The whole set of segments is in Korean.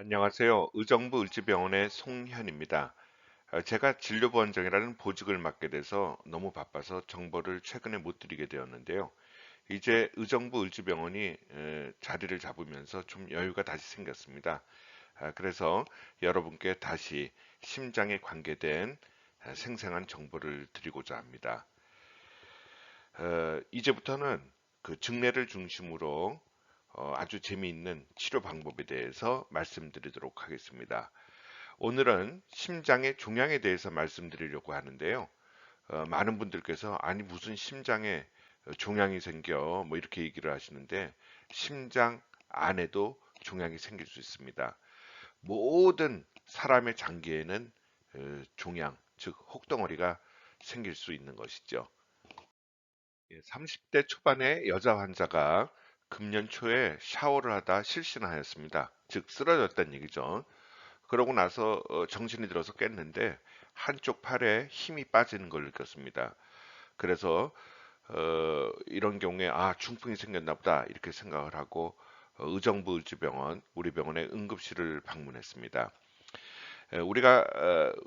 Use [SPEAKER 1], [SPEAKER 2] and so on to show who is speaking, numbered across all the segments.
[SPEAKER 1] 안녕하세요. 의정부 을지병원의 송현입니다. 제가 진료보안정이라는 보직을 맡게 돼서 너무 바빠서 정보를 최근에 못 드리게 되었는데요. 이제 의정부 을지병원이 자리를 잡으면서 좀 여유가 다시 생겼습니다. 그래서 여러분께 다시 심장에 관계된 생생한 정보를 드리고자 합니다. 이제부터는 그 증례를 중심으로 아주 재미있는 치료 방법에 대해서 말씀드리도록 하겠습니다. 오늘은 심장의 종양에 대해서 말씀드리려고 하는데요. 많은 분들께서 아니 무슨 심장에 종양이 생겨 뭐 이렇게 얘기를 하시는데 심장 안에도 종양이 생길 수 있습니다. 모든 사람의 장기에는 종양, 즉 혹덩어리가 생길 수 있는 것이죠. 30대 초반의 여자 환자가 금년 초에 샤워를 하다 실신하였습니다. 즉 쓰러졌다는 얘기죠. 그러고 나서 정신이 들어서 깼는데 한쪽 팔에 힘이 빠지는 걸 느꼈습니다. 그래서 이런 경우에 아 중풍이 생겼나 보다 이렇게 생각을 하고 의정부 을지병원 우리 병원의 응급실을 방문했습니다. 우리가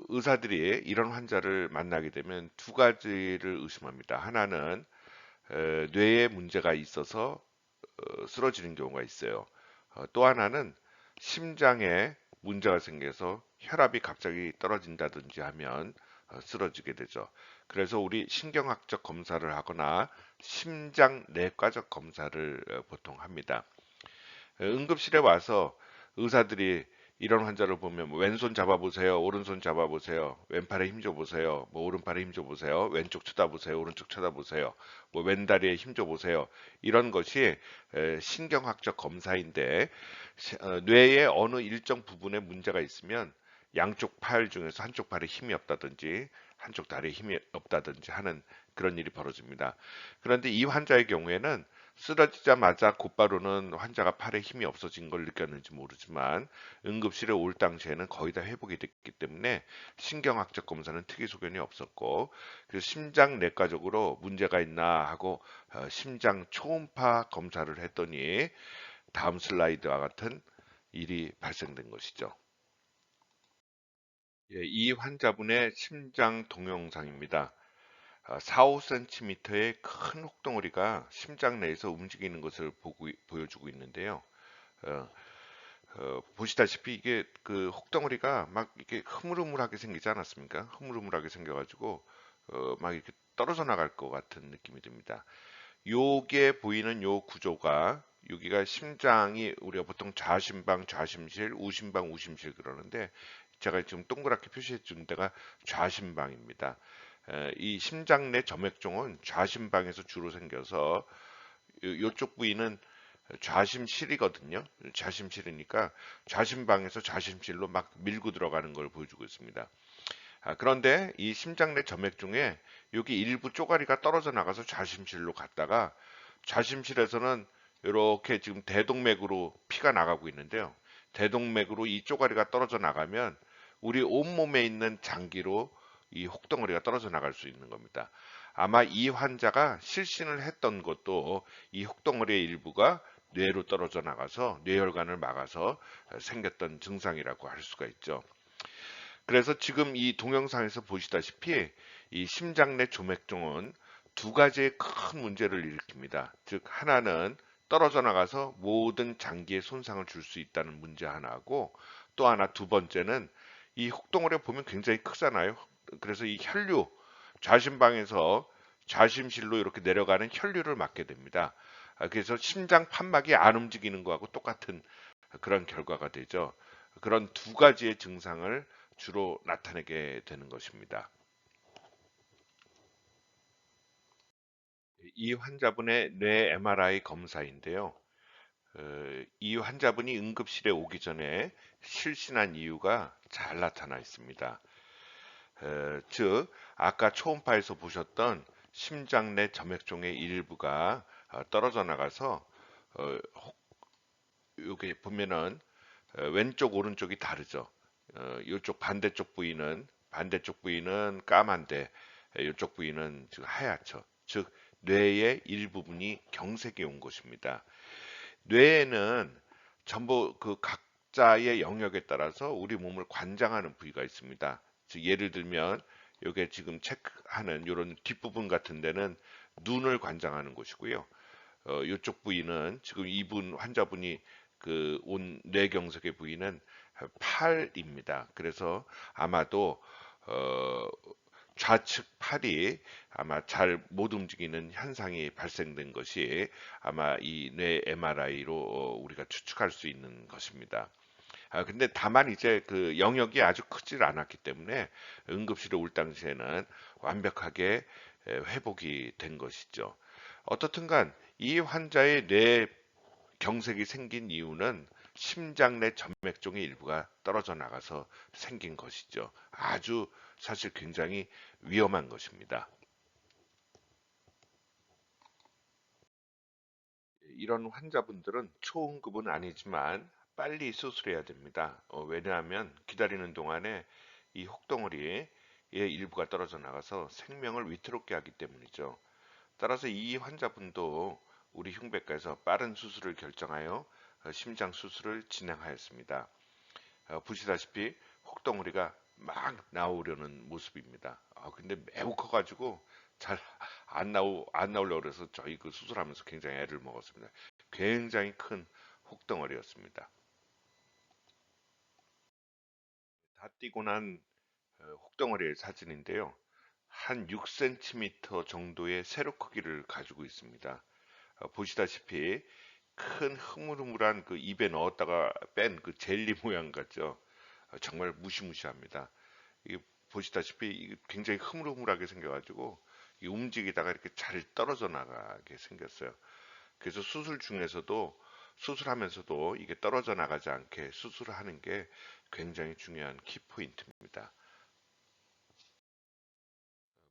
[SPEAKER 1] 의사들이 이런 환자를 만나게 되면 두 가지를 의심합니다. 하나는 뇌에 문제가 있어서 쓰러지는 경우가 있어요. 또 하나는 심장에 문제가 생겨서 혈압이 갑자기 떨어진다든지 하면 쓰러지게 되죠. 그래서 우리 신경학적 검사를 하거나 심장 내과적 검사를 보통 합니다. 응급실에 와서 의사들이 이런 환자를 보면 뭐 왼손 잡아보세요, 오른손 잡아보세요, 왼팔에 힘 줘보세요, 뭐 오른팔에 힘 줘보세요, 왼쪽 쳐다보세요, 오른쪽 쳐다보세요, 뭐 왼다리에 힘 줘보세요. 이런 것이 신경학적 검사인데 뇌의 어느 일정 부분에 문제가 있으면 양쪽 팔 중에서 한쪽 팔에 힘이 없다든지 한쪽 다리에 힘이 없다든지 하는 그런 일이 벌어집니다. 그런데 이 환자의 경우에는 쓰러지자마자 곧바로는 환자가 팔에 힘이 없어진 걸 느꼈는지 모르지만 응급실에 올 당시에는 거의 다 회복이 됐기 때문에 신경학적 검사는 특이 소견이 없었고 그래서 심장 내과적으로 문제가 있나 하고 심장 초음파 검사를 했더니 다음 슬라이드와 같은 일이 발생된 것이죠. 예, 이 환자분의 심장 동영상입니다. 4, 5cm의 큰 혹덩어리가 심장 내에서 움직이는 것을 보여주고 있는데요. 어, 보시다시피 이게 그 혹덩어리가 막 이렇게 흐물흐물하게 생기지 않았습니까? 흐물흐물하게 생겨가지고 막 이렇게 떨어져 나갈 것 같은 느낌이 듭니다. 요게 보이는 요 구조가 여기가 심장이 우리가 보통 좌심방, 좌심실, 우심방, 우심실 그러는데 제가 지금 동그랗게 표시해 준 데가 좌심방입니다. 이 심장 내 점액종은 좌심방에서 주로 생겨서 요쪽 부위는 좌심실이거든요. 좌심실이니까 좌심방에서 좌심실로 막 밀고 들어가는 걸 보여주고 있습니다. 그런데 이 심장 내 점액 중에 여기 일부 쪼가리가 떨어져 나가서 좌심실로 갔다가 좌심실에서는 이렇게 지금 대동맥으로 피가 나가고 있는데요. 대동맥으로 이 쪼가리가 떨어져 나가면 우리 온몸에 있는 장기로 이 혹덩어리가 떨어져 나갈 수 있는 겁니다. 아마 이 환자가 실신을 했던 것도 이 혹덩어리의 일부가 뇌로 떨어져 나가서 뇌혈관을 막아서 생겼던 증상이라고 할 수가 있죠. 그래서 지금 이 동영상에서 보시다시피 이 심장 내 조맥종은 두 가지의 큰 문제를 일으킵니다. 즉 하나는 떨어져 나가서 모든 장기에 손상을 줄 수 있다는 문제 하나고 또 하나 두 번째는 이 혹덩어리가 보면 굉장히 크잖아요. 그래서 이 혈류 좌심방에서 좌심실로 이렇게 내려가는 혈류를 막게 됩니다. 그래서 심장 판막이 안 움직이는 거하고 똑같은 그런 결과가 되죠. 그런 두 가지의 증상을 주로 나타내게 되는 것입니다. 이 환자분의 뇌 MRI 검사인데요. 이 환자분이 응급실에 오기 전에 실신한 이유가 잘 나타나 있습니다. 즉, 아까 초음파에서 보셨던 심장 내 점액종의 일부가 떨어져 나가서 여기 보면은 왼쪽 오른쪽이 다르죠. 이쪽 반대쪽 부위는 까만데 이쪽 부위는 지금 하얗죠. 즉 뇌의 일부분이 경색이 온 것입니다. 뇌에는 전부 그 각 각자의 영역에 따라서 우리 몸을 관장하는 부위가 있습니다. 즉 예를 들면 요게 지금 체크하는 이런 뒷부분 같은 데는 눈을 관장하는 곳이고요. 이쪽 부위는 지금 이분 환자분이 그 온 뇌경색의 부위는 팔입니다. 그래서 아마도 어, 좌측 팔이 아마 잘 못 움직이는 현상이 발생된 것이 아마 이 뇌 MRI로 우리가 추측할 수 있는 것입니다. 근데 다만 이제 그 영역이 아주 크질 않았기 때문에 응급실에 올 당시에는 완벽하게 회복이 된 것이죠. 어떻든 간 이 환자의 뇌 경색이 생긴 이유는 심장 내 전맥종의 일부가 떨어져 나가서 생긴 것이죠. 아주 사실 굉장히 위험한 것입니다. 이런 환자분들은 초응급은 아니지만 빨리 수술해야 됩니다. 왜냐하면 기다리는 동안에 이 혹덩어리의 일부가 떨어져 나가서 생명을 위태롭게 하기 때문이죠. 따라서 이 환자분도 우리 흉부외과에서 빠른 수술을 결정하여 심장 수술을 진행하였습니다. 보시다시피 혹덩어리가 막 나오려는 모습입니다. 근데 매우 커가지고 잘 안 나오려고 그래서 저희 그 수술하면서 굉장히 애를 먹었습니다. 굉장히 큰 혹덩어리였습니다. 다 띄고 난 혹덩어리의 사진인데요. 한 6cm 정도의 세로 크기를 가지고 있습니다. 보시다시피 큰 흐물흐물한 그 입에 넣었다가 뺀 그 젤리 모양 같죠. 정말 무시무시합니다. 이게 보시다시피 이게 굉장히 흐물흐물하게 생겨가지고 이 움직이다가 이렇게 잘 떨어져 나가게 생겼어요. 그래서 수술 중에서도 수술하면서도 이게 떨어져 나가지 않게 수술을 하는 게 굉장히 중요한 키포인트입니다.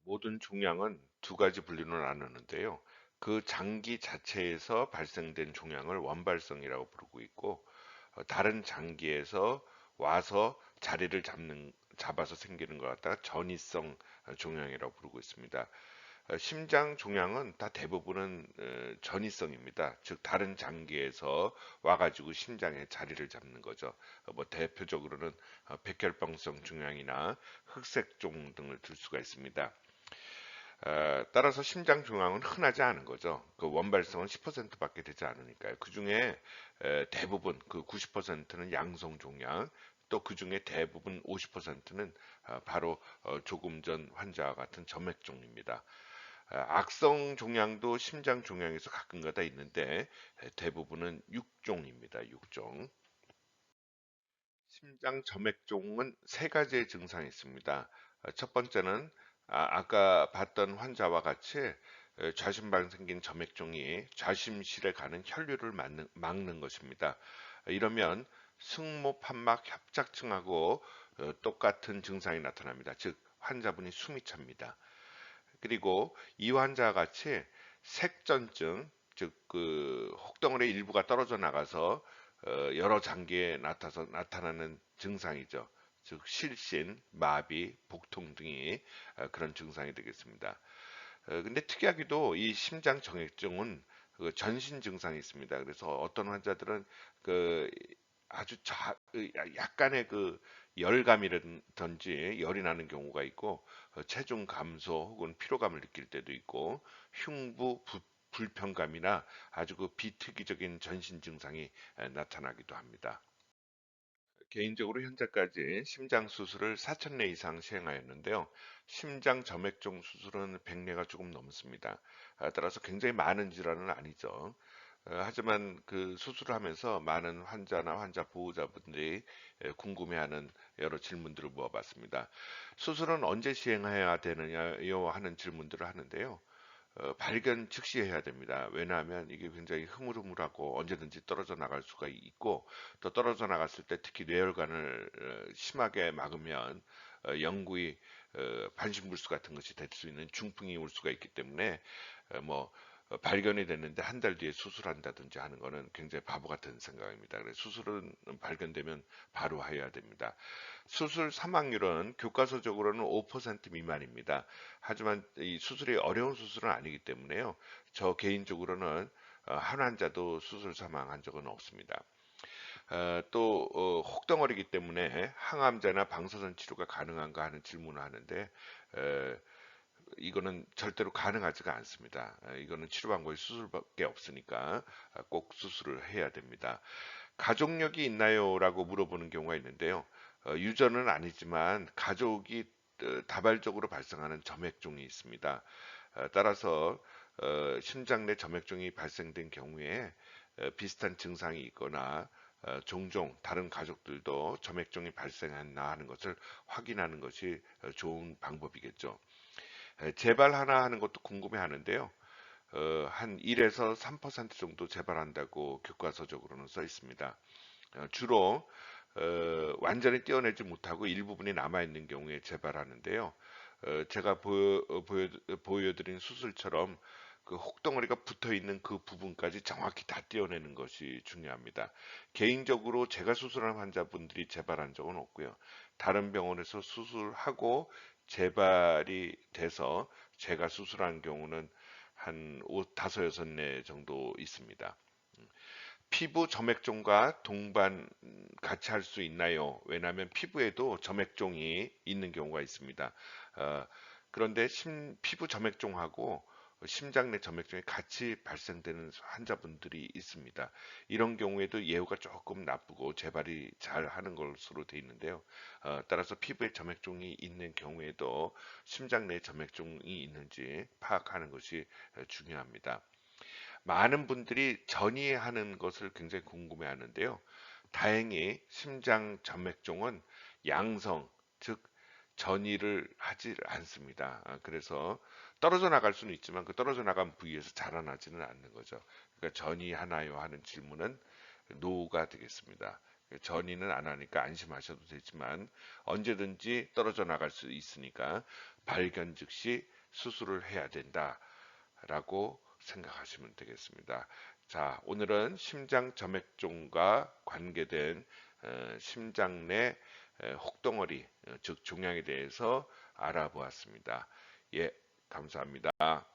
[SPEAKER 1] 모든 종양은 두 가지 분류로 나누는데요. 그 장기 자체에서 발생된 종양을 원발성이라고 부르고 있고, 다른 장기에서 와서 자리를 잡아서 생기는 것 같다가 전이성 종양이라고 부르고 있습니다. 심장 종양은 다 대부분은 전이성입니다. 즉 다른 장기에서 와가지고 심장에 자리를 잡는 거죠. 뭐 대표적으로는 백혈병성 종양이나 흑색종 등을 들 수가 있습니다. 따라서 심장 종양은 흔하지 않은 거죠. 그 원발성은 10%밖에 되지 않으니까요. 그 중에 대부분 그 90%는 양성 종양, 또 그 중에 대부분 50%는 바로 조금 전 환자와 같은 점액종입니다. 악성 종양도 심장 종양에서 가끔가다 있는데 대부분은 육종입니다. 육종. 심장 점액종은 세 가지의 증상이 있습니다. 첫 번째는 까 봤던 환자와 같이 좌심방 생긴 점액종이 좌심실에 가는 혈류를 막는 것입니다. 이러면 승모 판막 협착증하고 똑같은 증상이 나타납니다. 즉 환자분이 숨이 찹니다. 그리고 이 환자와 같이 색전증, 즉 그 혹덩어리 일부가 떨어져 나가서 여러 장기에 나타나는 증상이죠. 즉 실신, 마비, 복통 등이 그런 증상이 되겠습니다. 근데 특이하게도 이 심장 정액증은 그 전신 증상이 있습니다. 그래서 어떤 환자들은 그 아주 약간의 그 열감이라든지 열이 나는 경우가 있고 체중 감소 혹은 피로감을 느낄 때도 있고 흉부 불편감이나 아주 그 비특이적인 전신 증상이 나타나기도 합니다. 개인적으로 현재까지 심장 수술을 4,000례 이상 시행하였는데요. 심장 점액종 수술은 100례가 조금 넘습니다. 따라서 굉장히 많은 질환은 아니죠. 하지만 그 수술을 하면서 많은 환자나 환자 보호자분들이 궁금해하는 여러 질문들을 모아봤습니다. 수술은 언제 시행해야 되느냐요 하는 질문들을 하는데요. 발견 즉시 해야 됩니다. 왜냐하면 이게 굉장히 흐물흐물하고 언제든지 떨어져 나갈 수가 있고 또 떨어져 나갔을 때 특히 뇌혈관을 심하게 막으면 영구히 반신불수 같은 것이 될 수 있는 중풍이 올 수가 있기 때문에 뭐 발견이 됐는데 한 달 뒤에 수술한다든지 하는 거는 굉장히 바보 같은 생각입니다. 그래서 수술은 발견되면 바로 해야 됩니다. 수술 사망률은 교과서적으로는 5% 미만입니다. 하지만 이 수술이 어려운 수술은 아니기 때문에요. 저 개인적으로는 한 환자도 수술 사망한 적은 없습니다. 또 혹덩어리이기 때문에 항암제나 방사선 치료가 가능한가 하는 질문을 하는데 이거는 절대로 가능하지가 않습니다. 이거는 치료 방법이 수술밖에 없으니까 꼭 수술을 해야 됩니다. 가족력이 있나요? 라고 물어보는 경우가 있는데요. 유전은 아니지만 가족이 다발적으로 발생하는 점액종이 있습니다. 따라서 심장 내 점액종이 발생된 경우에 비슷한 증상이 있거나 종종 다른 가족들도 점액종이 발생했나 하는 것을 확인하는 것이 좋은 방법이겠죠. 재발 하나 하는 것도 궁금해 하는데요. 한 1에서 3% 정도 재발한다고 교과서적으로는 써 있습니다. 주로 완전히 떼어내지 못하고 일부분이 남아있는 경우에 재발하는데요. 제가 보여드린 수술처럼 그 혹덩어리가 붙어 있는 그 부분까지 정확히 다 떼어내는 것이 중요합니다. 개인적으로 제가 수술한 환자분들이 재발한 적은 없고요. 다른 병원에서 수술하고 재발이 돼서 제가 수술한 경우는 한 5, 6네 정도 있습니다. 피부 점액종과 동반 같이 할 수 있나요? 왜냐하면 피부에도 점액종이 있는 경우가 있습니다. 어, 그런데 피부 점액종하고 심장 내 점액종이 같이 발생되는 환자분들이 있습니다. 이런 경우에도 예후가 조금 나쁘고 재발이 잘 하는 것으로 되어 있는데요. 따라서 피부에 점액종이 있는 경우에도 심장 내 점액종이 있는지 파악하는 것이 중요합니다. 많은 분들이 전이하는 것을 굉장히 궁금해 하는데요. 다행히 심장 점맥종은 양성, 즉 전이를 하지 않습니다. 그래서 떨어져 나갈 수는 있지만 그 떨어져 나간 부위에서 자라나지는 않는 거죠. 그러니까 전이하나요 하는 질문은 노가 되겠습니다. 전이는 안 하니까 안심하셔도 되지만 언제든지 떨어져 나갈 수 있으니까 발견 즉시 수술을 해야 된다라고 생각하시면 되겠습니다. 자, 오늘은 심장 점액종과 관계된 심장 내 혹덩어리, 즉 종양에 대해서 알아보았습니다. 예, 감사합니다.